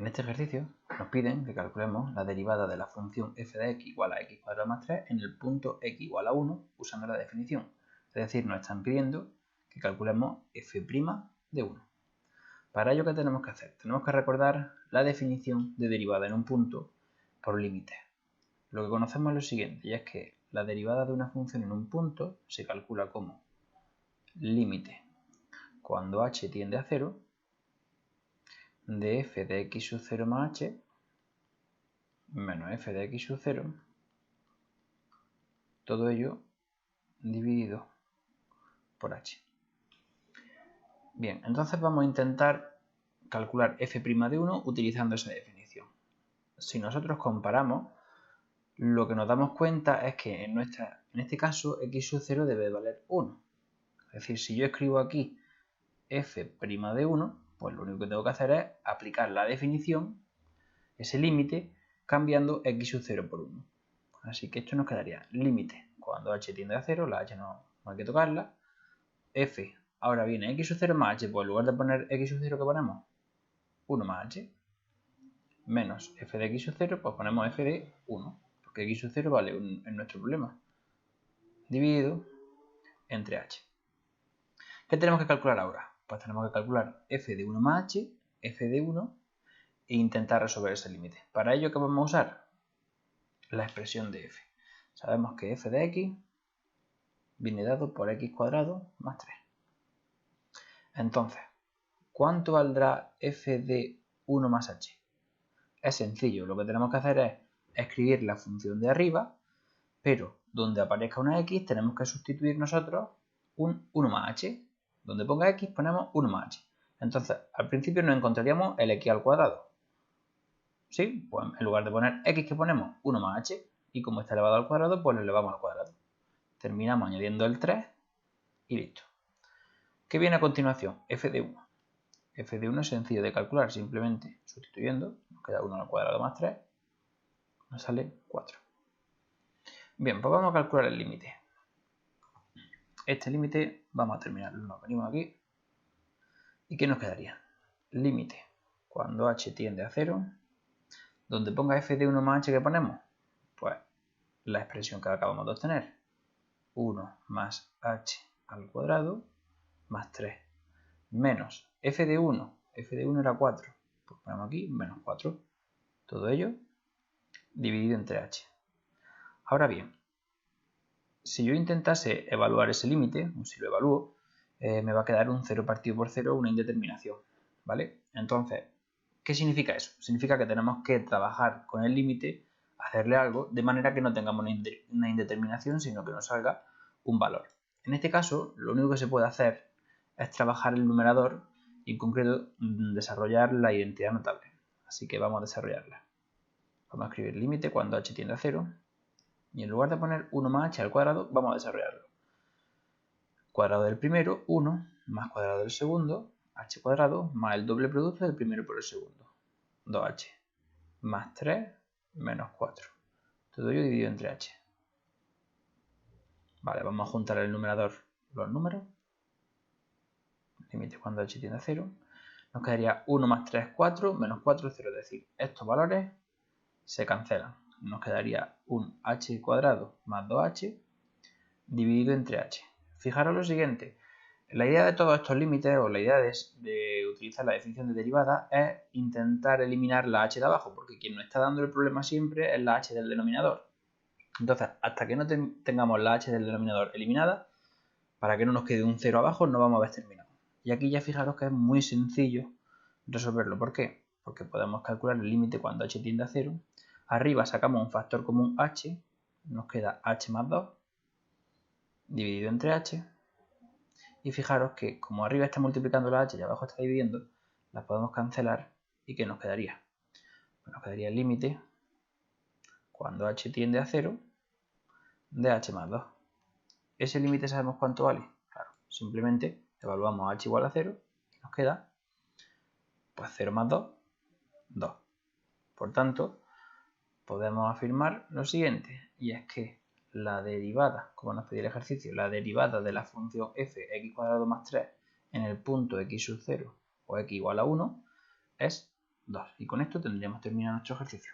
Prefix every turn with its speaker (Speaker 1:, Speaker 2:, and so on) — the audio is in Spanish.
Speaker 1: En este ejercicio nos piden que calculemos la derivada de la función f de x igual a x cuadrado más 3 en el punto x igual a 1 usando la definición. Es decir, nos están pidiendo que calculemos f' de 1. Para ello, ¿qué tenemos que hacer? Tenemos que recordar la definición de derivada en un punto por límites. Lo que conocemos es lo siguiente, y es que la derivada de una función en un punto se calcula como límite cuando h tiende a 0 de f de x sub 0 más h menos f de x sub 0, todo ello dividido por h. Bien, entonces vamos a intentar calcular f' de 1 utilizando esa definición. Si nosotros comparamos, lo que nos damos cuenta es que en este caso x sub 0 debe valer 1. Es decir, si yo escribo aquí f' de 1, pues lo único que tengo que hacer es aplicar la definición, ese límite, cambiando x sub 0 por 1. Así que esto nos quedaría límite cuando h tiende a 0, la h no hay que tocarla, f, ahora viene x sub 0 más h, pues en lugar de poner x sub 0, ¿qué ponemos? 1 más h, menos f de x sub 0, pues ponemos f de 1, porque x sub 0 vale 1 en nuestro problema, dividido entre h. ¿Qué tenemos que calcular ahora? Pues tenemos que calcular f de 1 más h, f de 1, e intentar resolver ese límite. Para ello, ¿qué vamos a usar? La expresión de f. Sabemos que f de x viene dado por x cuadrado más 3. Entonces, ¿cuánto valdrá f de 1 más h? Es sencillo, lo que tenemos que hacer es escribir la función de arriba, pero donde aparezca una x tenemos que sustituir nosotros un 1 más h. Donde ponga x ponemos 1 más h. Entonces, al principio nos encontraríamos el x al cuadrado. ¿Sí? Pues en lugar de poner x, que ponemos 1 más h, y como está elevado al cuadrado, pues lo elevamos al cuadrado. Terminamos añadiendo el 3 y listo. ¿Qué viene a continuación? F de 1. F de 1 es sencillo de calcular, simplemente sustituyendo, nos queda 1 al cuadrado más 3, nos sale 4. Bien, pues vamos a calcular el límite. Este límite vamos a terminarlo, nos venimos aquí. ¿Y qué nos quedaría? Límite cuando h tiende a 0, donde ponga f de 1 más h, ¿qué ponemos? Pues la expresión que acabamos de obtener, 1 más h al cuadrado más 3, menos f de 1 era 4, pues ponemos aquí menos 4, todo ello dividido entre h. Ahora bien, si yo intentase evaluar ese límite, o si lo evalúo, me va a quedar un 0 partido por 0, una indeterminación, ¿vale? Entonces, ¿qué significa eso? Significa que tenemos que trabajar con el límite, hacerle algo, de manera que no tengamos una indeterminación, sino que nos salga un valor. En este caso, lo único que se puede hacer es trabajar el numerador y en concreto desarrollar la identidad notable. Así que vamos a desarrollarla. Vamos a escribir límite cuando h tiende a 0 y en lugar de poner 1 más h al cuadrado, vamos a desarrollarlo. Cuadrado del primero, 1, más cuadrado del segundo, h cuadrado, más el doble producto del primero por el segundo, 2h, más 3, menos 4. Todo ello dividido entre h. Vale, vamos a juntar el numerador los números. Límite cuando h tiende a 0. Nos quedaría 1 más 3, 4, menos 4, 0. Es decir, estos valores se cancelan. Nos quedaría un h cuadrado más 2h dividido entre h. Fijaros lo siguiente. La idea de todos estos límites, o la idea de utilizar la definición de derivada, es intentar eliminar la h de abajo, porque quien nos está dando el problema siempre es la h del denominador. Entonces, hasta que no tengamos la h del denominador eliminada, para que no nos quede un 0 abajo, no vamos a haber terminado. Y aquí ya fijaros que es muy sencillo resolverlo. ¿Por qué? Porque podemos calcular el límite cuando h tiende a 0. Arriba sacamos un factor común h, nos queda h más 2, dividido entre h. Y fijaros que como arriba está multiplicando la h y abajo está dividiendo, las podemos cancelar. ¿Y qué nos quedaría? Pues nos quedaría el límite cuando h tiende a 0 de h más 2. ¿Ese límite sabemos cuánto vale? Claro, simplemente evaluamos h igual a 0 y nos queda pues 0 más 2, 2. Por tanto, podemos afirmar lo siguiente, y es que la derivada, como nos pedía el ejercicio, la derivada de la función f x cuadrado más 3 en el punto x sub 0 o x igual a 1 es 2. Y con esto tendríamos terminado nuestro ejercicio.